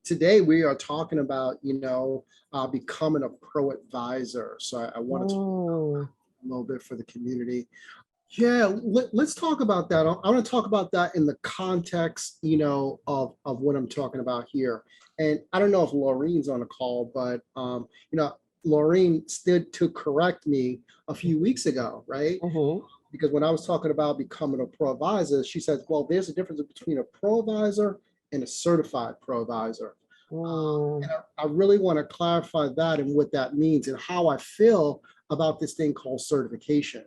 today we are talking about, becoming a pro advisor. So I want to talk a little bit for the community. Yeah, let's talk about that. I want to talk about that in the context, of what I'm talking about here. And I don't know if Laureen's on the call, but, Laureen stood to correct me a few weeks ago, right? Because when I was talking about becoming a pro advisor, she said, well, there's a difference between a pro advisor and a certified pro advisor. And I really want to clarify that and what that means and how I feel about this thing called certification,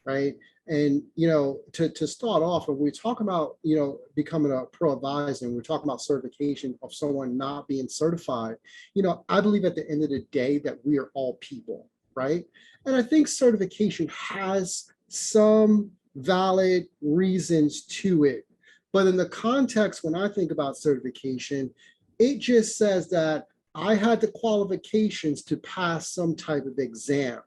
right? And, to start off, when we talk about, becoming a pro advisor, and we're talking about certification of someone not being certified, I believe at the end of the day that we are all people, right? And I think certification has some valid reasons to it. But in the context, when I think about certification, it just says that I had the qualifications to pass some type of exam.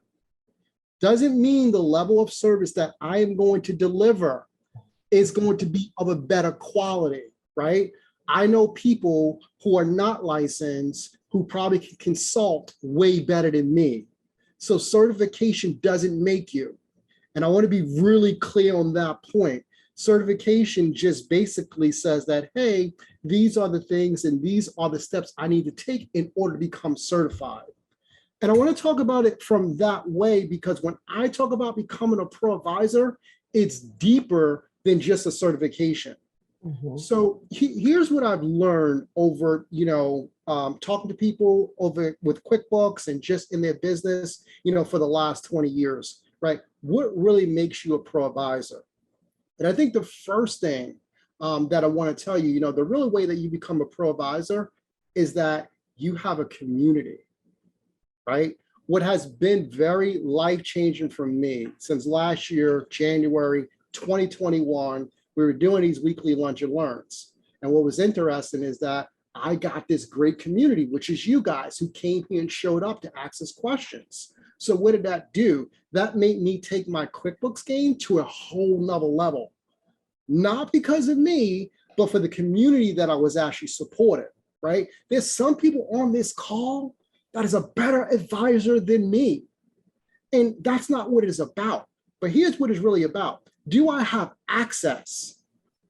Doesn't mean the level of service that I am going to deliver is going to be of a better quality, right? I know people who are not licensed who probably can consult way better than me. So certification doesn't make you. And I want to be really clear on that point. Certification just basically says that, hey, these are the things and these are the steps I need to take in order to become certified. And I want to talk about it from that way, because when I talk about becoming a pro advisor, it's deeper than just a certification. So here's what I've learned over, talking to people over with QuickBooks and just in their business, for the last 20 years, right? What really makes you a pro advisor? And I think the first thing that I want to tell you, the real way that you become a pro advisor is that you have a community, right? What has been very life-changing for me since last year, January 2021, we were doing these weekly lunch and learns. And what was interesting is that I got this great community, which is you guys who came here and showed up to ask us questions. So what did that do? That made me take my QuickBooks game to a whole nother level. Not because of me, but for the community that I was actually supporting, right? There's some people on this call that is a better advisor than me. And that's not what it is about. But here's what it's really about. Do I have access,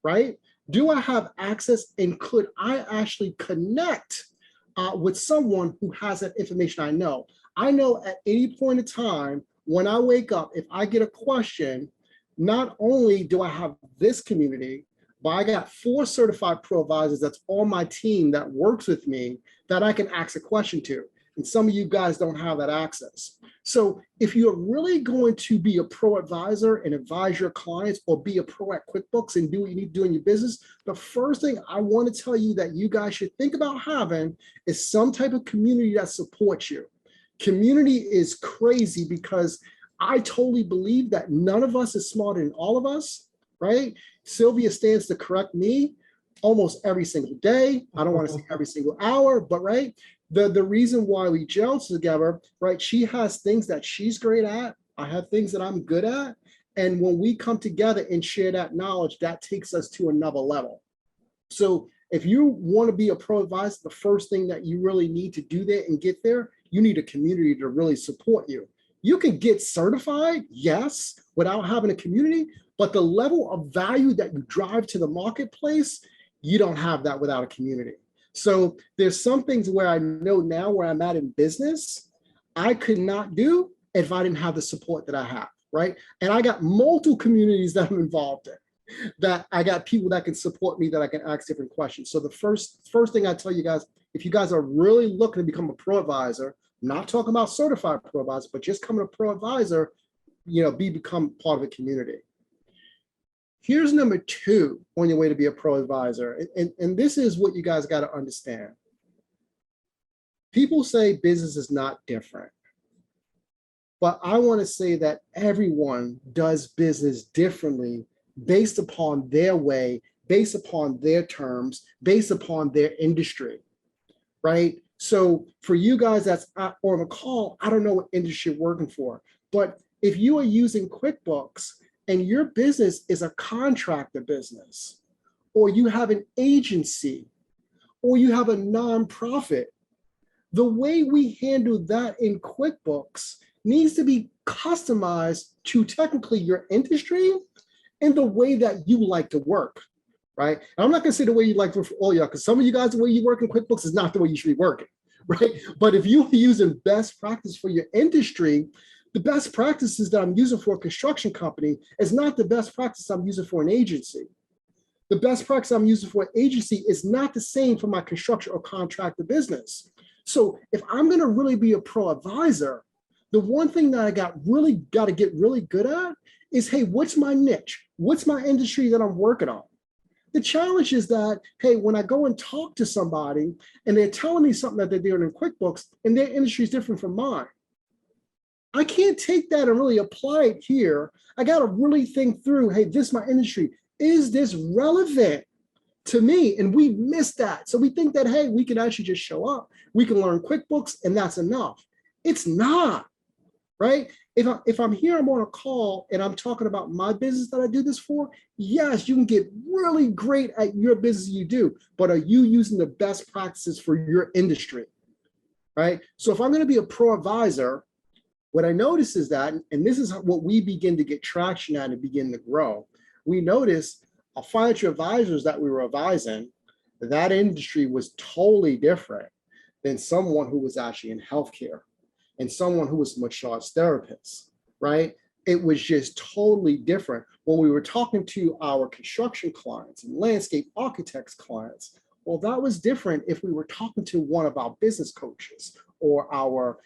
right? Do I have access, and could I actually connect with someone who has that information I know? I know at any point in time, when I wake up, if I get a question, not only do I have this community, but I got 4 certified pro advisors that's on my team that works with me that I can ask a question to. And some of you guys don't have that access. So if you're really going to be a pro advisor and advise your clients, or be a pro at QuickBooks and do what you need to do in your business, the first thing I want to tell you that you guys should think about having is some type of community that supports you. Community is crazy because I totally believe that none of us is smarter than all of us, right? Sylvia stands to correct me almost every single day. I don't want to say every single hour, but right? The reason why we gel together, right? She has things that she's great at. I have things that I'm good at. And when we come together and share that knowledge, that takes us to another level. So if you want to be a pro advisor, the first thing that you really need to do there and get there, you need a community to really support you. You can get certified, yes, without having a community, but the level of value that you drive to the marketplace, you don't have that without a community. So there's some things where I know now where I'm at in business, I could not do if I didn't have the support that I have, right? And I got multiple communities that I'm involved in, that I got people that can support me, that I can ask different questions. So the first thing I tell you guys, if you guys are really looking to become a pro advisor, not talking about certified pro advisor, but just becoming a pro advisor, become part of a community. Here's number 2 on your way to be a pro advisor. And this is what you guys got to understand. People say business is not different. But I want to say that everyone does business differently based upon their way, based upon their terms, based upon their industry, right? So for you guys that's on the call, I don't know what industry you're working for, but if you are using QuickBooks and your business is a contractor business, or you have an agency, or you have a nonprofit. The way we handle that in QuickBooks needs to be customized to technically your industry and the way that you like to work, right? And I'm not going to say the way you like for all y'all, because some of you guys, the way you work in QuickBooks is not the way you should be working, right? But if you're using best practice for your industry, the best practices that I'm using for a construction company is not the best practice I'm using for an agency. The best practice I'm using for an agency is not the same for my construction or contractor business. So if I'm going to really be a pro advisor, the one thing that I got to get really good at is, hey, what's my niche? What's my industry that I'm working on? The challenge is that, hey, when I go and talk to somebody and they're telling me something that they're doing in QuickBooks and their industry is different from mine, I can't take that and really apply it here. I got to really think through, hey, this is my industry. Is this relevant to me? And we miss that. So we think that, hey, we can actually just show up. We can learn QuickBooks and that's enough. It's not, right? If I'm here, I'm on a call and I'm talking about my business that I do this for, yes, you can get really great at your business you do, but are you using the best practices for your industry, right? So if I'm going to be a pro advisor, what I notice is that, and this is what we begin to get traction at and begin to grow, we notice our financial advisors that we were advising, that industry was totally different than someone who was actually in healthcare and someone who was a massage therapist, right? It was just totally different. When we were talking to our construction clients and landscape architects clients, well, that was different if we were talking to one of our business coaches or our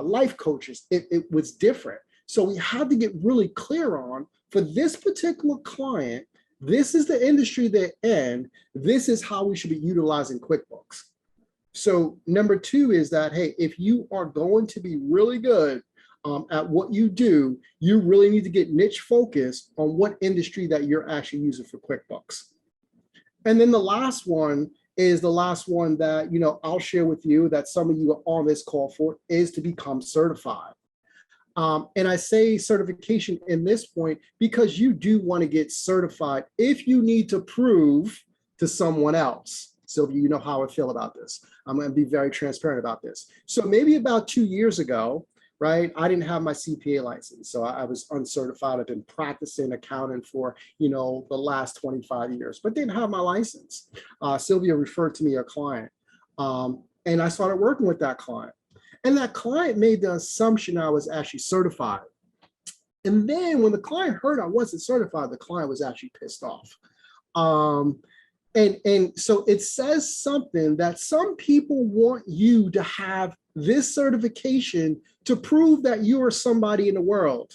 life coaches. It was different. So we had to get really clear on, for this particular client, this is the industry they're in, this is how we should be utilizing QuickBooks. So number two is that, hey, if you are going to be really good at what you do, you really need to get niche focused on what industry that you're actually using for QuickBooks. And then the last one is the last one that, I'll share with you that some of you are on this call for, is to become certified. And I say certification in this point because you do want to get certified if you need to prove to someone else. Sylvia, you know how I feel about this. I'm going to be very transparent about this. So maybe about 2 years ago, right, I didn't have my CPA license. So I was uncertified. I've been practicing accounting for, the last 25 years, but didn't have my license. Sylvia referred to me a client, and I started working with that client. And that client made the assumption I was actually certified. And then when the client heard I wasn't certified, the client was actually pissed off. And so it says something that some people want you to have this certification to prove that you are somebody in the world.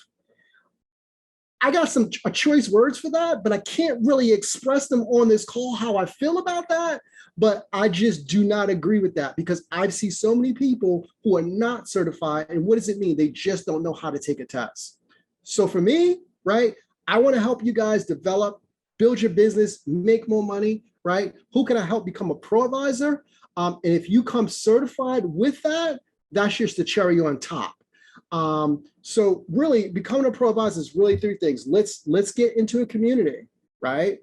I got some choice words for that, but I can't really express them on this call how I feel about that. But I just do not agree with that because I see so many people who are not certified. And what does it mean? They just don't know how to take a test. So for me, right, I want to help you guys develop, build your business, make more money, right? Who can I help become a pro advisor? And if you come certified with that, that's just the cherry on top. So really becoming a pro advisor is really three things. Let's get into a community, right?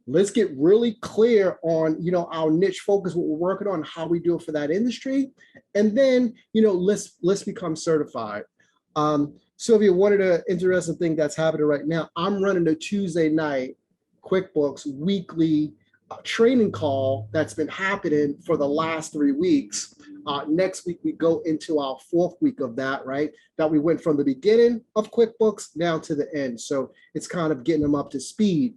Let's get really clear on, our niche focus, what we're working on, how we do it for that industry. And then, let's become certified. Sylvia, one of the interesting things that's happening right now, I'm running a Tuesday night QuickBooks weekly training call that's been happening for the last 3 weeks. Next week, we go into our 4th week of that, right? That we went from the beginning of QuickBooks down to the end. So it's kind of getting them up to speed.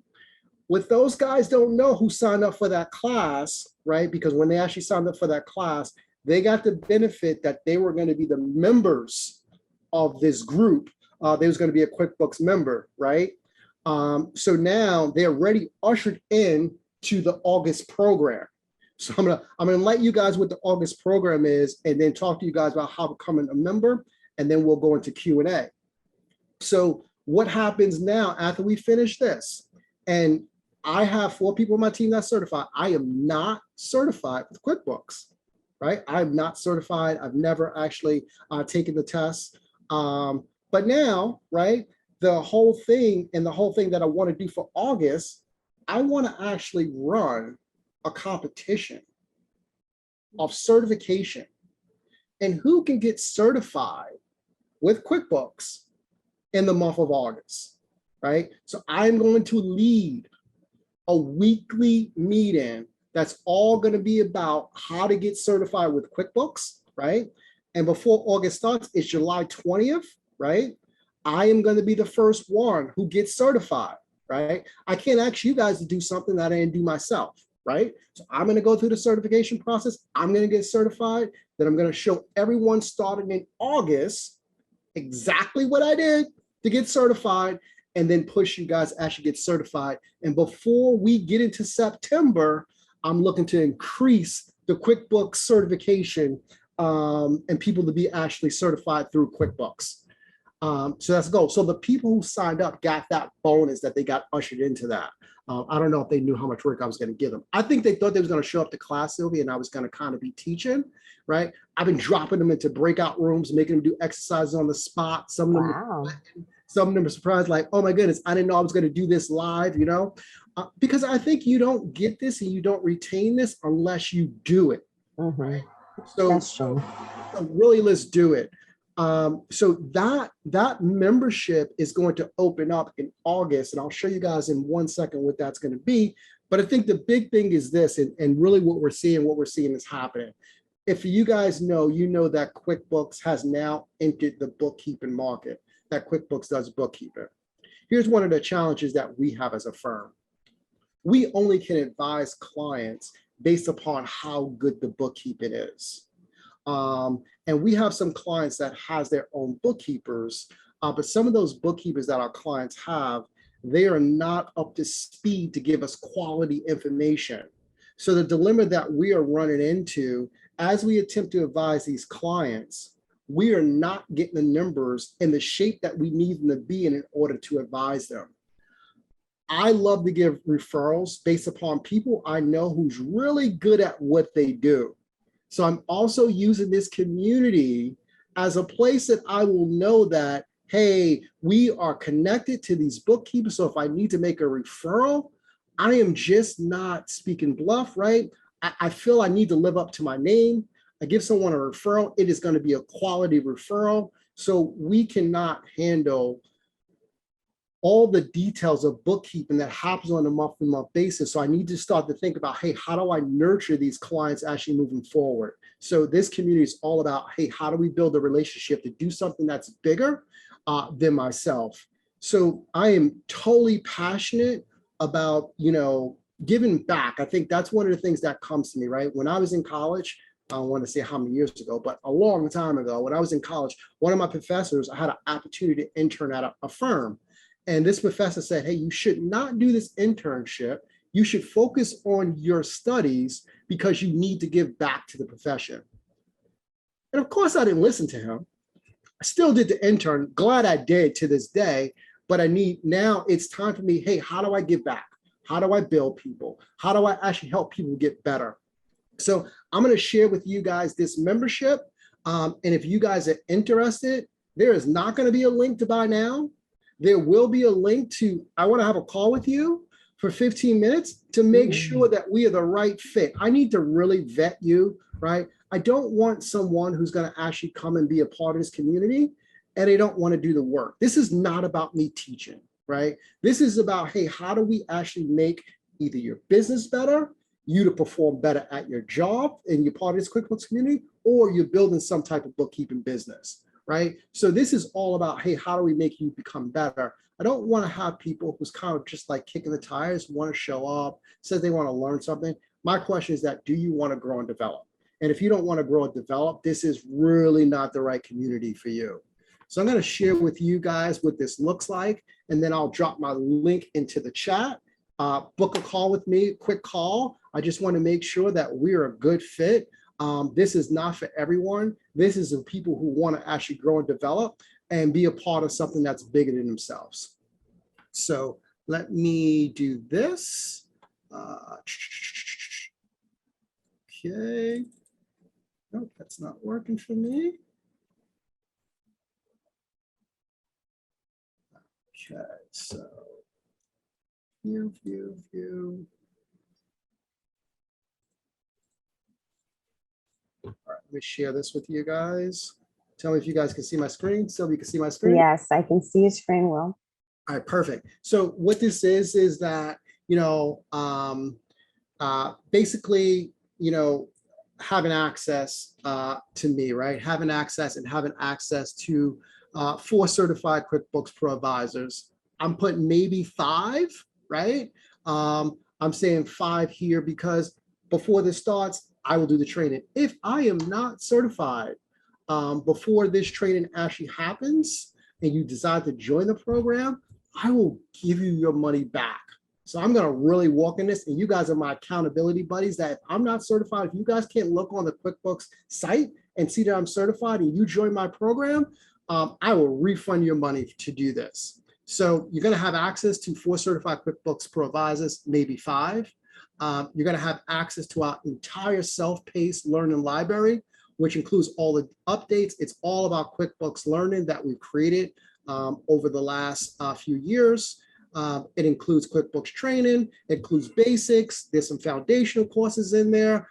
What those guys don't know who signed up for that class, right? Because when they actually signed up for that class, they got the benefit that they were going to be the members of this group. They was going to be a QuickBooks member, right? So now they're already ushered in to the August program. So I'm gonna let you guys what the August program is, and then talk to you guys about how becoming a member, and then we'll go into Q&A. So what happens now after we finish this? And I have 4 people on my team that's certified. I am not certified with QuickBooks, right? I'm not certified. I've never actually taken the test. But now, right, the whole thing that I want to do for August, I want to actually run a competition of certification and who can get certified with QuickBooks in the month of August, right? So I'm going to lead a weekly meeting that's all going to be about how to get certified with QuickBooks, right? And before August starts, it's July 20th, right? I am going to be the first one who gets certified, right? I can't ask you guys to do something that I didn't do myself, right? So I'm going to go through the certification process. I'm going to get certified. Then I'm going to show everyone starting in August exactly what I did to get certified, and then push you guys actually get certified. And before we get into September, I'm looking to increase the QuickBooks certification and people to be actually certified through QuickBooks. So that's the goal. So the people who signed up got that bonus that they got ushered into that. I don't know if they knew how much work I was going to give them. I think they thought they was going to show up to class, Sylvia, and I was going to kind of be teaching, right? I've been dropping them into breakout rooms, making them do exercises on the spot. Some of them are surprised, like, oh my goodness, I didn't know I was going to do this live, you know? Because I think you don't get this and you don't retain this unless you do it. Right? So, that's true. So really, let's do it. So that membership is going to open up in August, and I'll show you guys in 1 second what that's going to be. But I think the big thing is this, and really what we're seeing is happening. If you guys know, you know that QuickBooks has now entered the bookkeeping market, that QuickBooks does bookkeeping. Here's one of the challenges that we have as a firm. We only can advise clients based upon how good the bookkeeping is. And we have some clients that has their own bookkeepers, but some of those bookkeepers that our clients have, they are not up to speed to give us quality information. So the dilemma that we are running into as we attempt to advise these clients, we are not getting the numbers in the shape that we need them to be in order to advise them. I love to give referrals based upon people I know who's really good at what they do. So I'm also using this community as a place that I will know that, hey, we are connected to these bookkeepers. So if I need to make a referral, I am just not speaking bluff, right? I feel I need to live up to my name. I give someone a referral, it is going to be a quality referral. So we cannot handle all the details of bookkeeping that happens on a month-to-month basis. So I need to start to think about, hey, how do I nurture these clients actually moving forward? So this community is all about, hey, how do we build a relationship to do something that's bigger than myself? So I am totally passionate about, giving back. I think that's one of the things that comes to me, right? When I was in college, I don't want to say how many years ago, but a long time ago, when I was in college, one of my professors, I had an opportunity to intern at a firm. And this professor said, hey, you should not do this internship. You should focus on your studies because you need to give back to the profession. And of course, I didn't listen to him. I still did the intern. Glad I did to this day. But now it's time for me, hey, how do I give back? How do I build people? How do I actually help people get better? So I'm going to share with you guys this membership. And if you guys are interested, there is not going to be a link to buy now. There will be a link to, I want to have a call with you for 15 minutes to make sure that we are the right fit. I need to really vet you, right? I don't want someone who's going to actually come and be a part of this community and they don't want to do the work. This is not about me teaching, right? This is about, hey, how do we actually make either your business better, you to perform better at your job and you're part of this QuickBooks community, or you're building some type of bookkeeping business. Right? So this is all about, hey, how do we make you become better? I don't want to have people who's kind of just like kicking the tires, want to show up, says they want to learn something. My question is that, do you want to grow and develop? And if you don't want to grow and develop, this is really not the right community for you. So I'm going to share with you guys what this looks like, and then I'll drop my link into the chat. Book a call with me, quick call. I just want to make sure that we're a good fit. This is not for everyone. This is for people who want to actually grow and develop and be a part of something that's bigger than themselves. So let me do this. Okay. Nope, that's not working for me. Okay, so view. Let me share this with you guys. Tell me if you guys can see my screen. Sylvia, you can see my screen? Yes, I can see your screen well. All right, perfect. So what this is that, basically, having access to me, right? Having access to 4 certified QuickBooks ProAdvisors. I'm putting maybe 5, right? I'm saying 5 here because before this starts, I will do the training. If I am not certified before this training actually happens and you decide to join the program, I will give you your money back. So I'm going to really walk in this, and you guys are my accountability buddies, that if I'm not certified, if you guys can't look on the QuickBooks site and see that I'm certified and you join my program, I will refund your money to do this. So you're going to have access to 4 certified QuickBooks ProAdvisors, maybe 5. You're going to have access to our entire self-paced learning library, which includes all the updates. It's all about QuickBooks Learning that we've created over the last few years. It includes QuickBooks training, it includes basics, there's some foundational courses in there.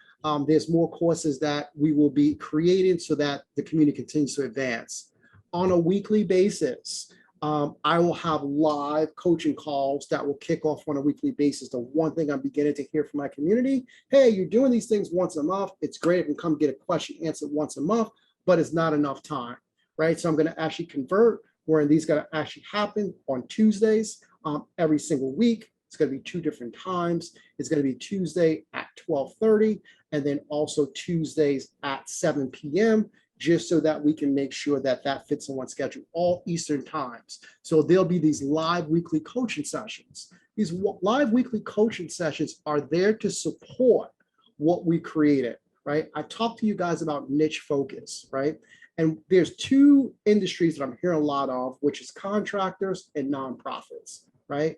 There's more courses that we will be creating so that the community continues to advance. On a weekly basis, I will have live coaching calls that will kick off on a weekly basis. The one thing I'm beginning to hear from my community, hey, you're doing these things once a month. It's great if you can come get a question answered once a month, but it's not enough time, right? So I'm going to actually convert where these going to actually happen on Tuesdays every single week. It's going to be 2 different times. It's going to be Tuesday at 12:30 and then also Tuesdays at 7 p.m. just so that we can make sure that that fits in one schedule, all Eastern times. So there'll be these live weekly coaching sessions. These live weekly coaching sessions are there to support what we created, right? I talked to you guys about niche focus, right? And there's 2 industries that I'm hearing a lot of, which is contractors and nonprofits, right?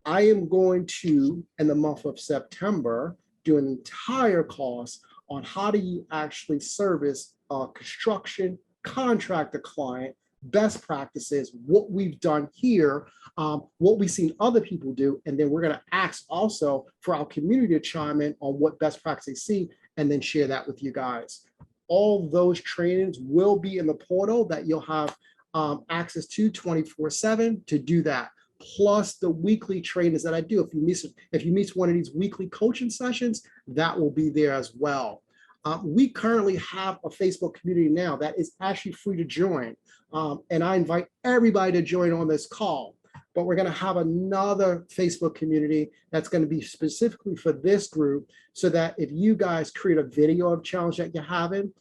I am going to, in the month of September, do an entire course on how do you actually service a construction contractor client, best practices, what we've done here, what we've seen other people do, and then we're going to ask also for our community to chime in on what best practices they see, and then share that with you guys. All those trainings will be in the portal that you'll have access to 24/7 to do that. Plus the weekly trainings that I do. If you miss one of these weekly coaching sessions, that will be there as well. We currently have a Facebook community now that is actually free to join. And I invite everybody to join on this call. But we're going to have another Facebook community that's going to be specifically for this group, so that if you guys create a video of challenge that you're having,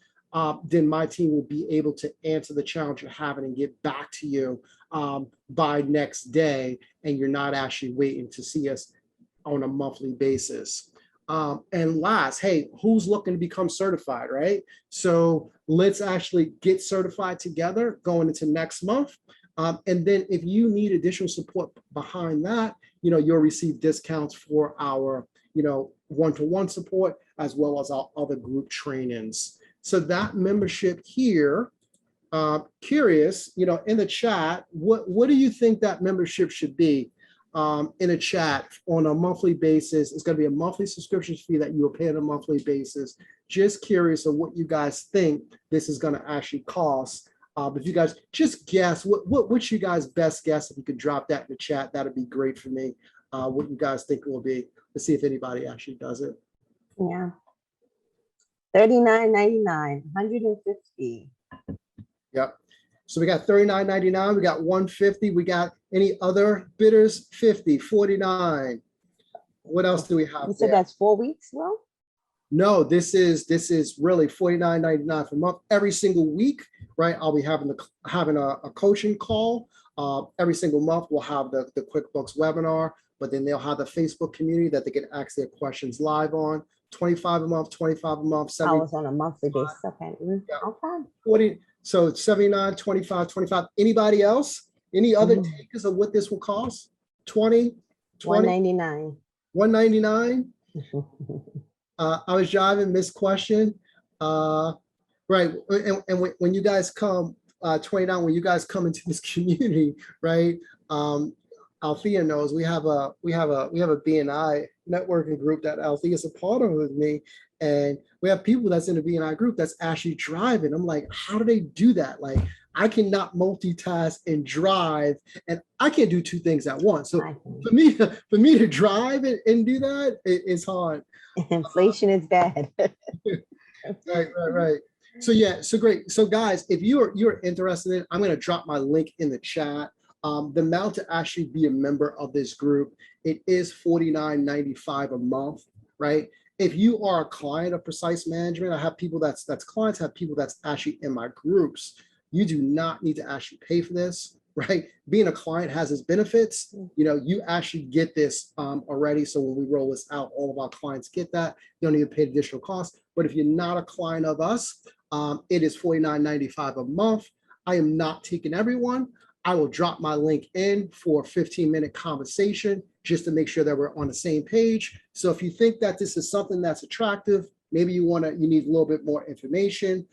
then my team will be able to answer the challenge you're having and get back to you by next day, and you're not actually waiting to see us on a monthly basis. And last, hey, who's looking to become certified, right? So let's actually get certified together going into next month. And then if you need additional support behind that, you'll receive discounts for our, one-to-one support, as well as our other group trainings. So that membership here, curious, in the chat, what do you think that membership should be? In a chat on a monthly basis. It's going to be a monthly subscription fee that you will pay on a monthly basis. Just curious of what you guys think this is going to actually cost. If you guys just guess, what's you guys' best guess? If you could drop that in the chat, that'd be great for me. What you guys think it will be. Let's see if anybody actually does it. Yeah. $39.99, $150. Yep. So we got $39.99, we got $150, we got any other bidders? $50, $49. What else do we have? You said there? That's 4 weeks, Will? No, this is really $49.99 for a month. Every single week, right? I'll be having a coaching call. Every single month we'll have the QuickBooks webinar, but then they'll have the Facebook community that they can ask their questions live on. $25 a month, $25 a month, $70. I was on a monthly basis. Okay. Yeah. Okay. 40. So it's $79, $25, $25. Anybody else? Any other takers of what this will cost? 20, $199. $199. I was driving, missed question. Right. And when you guys come, 29, when you guys come into this community, right? Althea knows, we have a BNI networking group that Althea is a part of with me. And we have people that's in the BNI group that's actually driving. I'm like, how do they do that? Like, I cannot multitask and drive, and I can't do two things at once. So I can. for me to drive and do that, it's hard. Inflation is bad. Right. So yeah, so great. So guys, if you're interested in, I'm going to drop my link in the chat. The amount to actually be a member of this group, it is $49.95 a month, right? If you are a client of Precise Management, I have people that's clients, I have people that's actually in my groups. You do not need to actually pay for this, right? Being a client has its benefits. You know, you actually get this already. So when we roll this out, all of our clients get that. You don't need to pay additional costs. But if you're not a client of us, it is $49.95 a month. I am not taking everyone. I will drop my link in for a 15-minute conversation just to make sure that we're on the same page. So if you think that this is something that's attractive, maybe you need a little bit more information.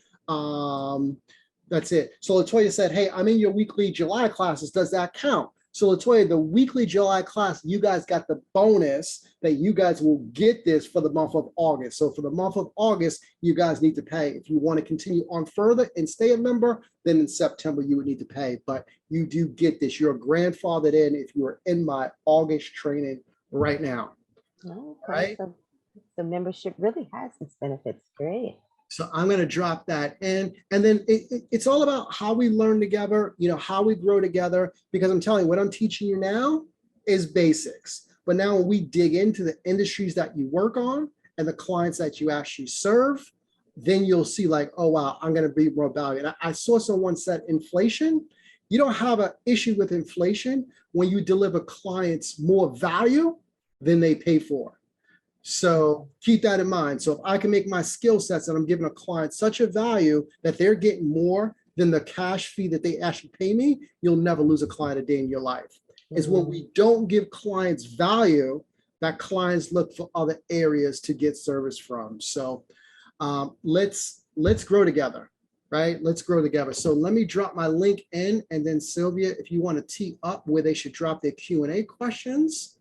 That's it. So Latoya said, hey, I'm in your weekly July classes. Does that count? So Latoya, the weekly July class, you guys got the bonus that you guys will get this for the month of August. So for the month of August, you guys need to pay. If you want to continue on further and stay a member, then in September you would need to pay. But you do get this. You're grandfathered in if you are in my August training right now. Okay, right? so the membership really has its benefits. Great. So I'm going to drop that in. And then it's all about how we learn together, you know, how we grow together, because I'm telling you, what I'm teaching you now is basics. But now when we dig into the industries that you work on and the clients that you actually serve, then you'll see like, oh, wow, I'm going to be more value. And I saw someone said inflation. You don't have an issue with inflation when you deliver clients more value than they pay for. So keep that in mind. So if I can make my skill sets that I'm giving a client such a value that they're getting more than the cash fee that they actually pay me, you'll never lose a client a day in your life. Is when we don't give clients value, that clients look for other areas to get service from. So let's grow together, right? Let's grow together. So let me drop my link in, and then Sylvia, if you want to tee up where they should drop their Q&A questions,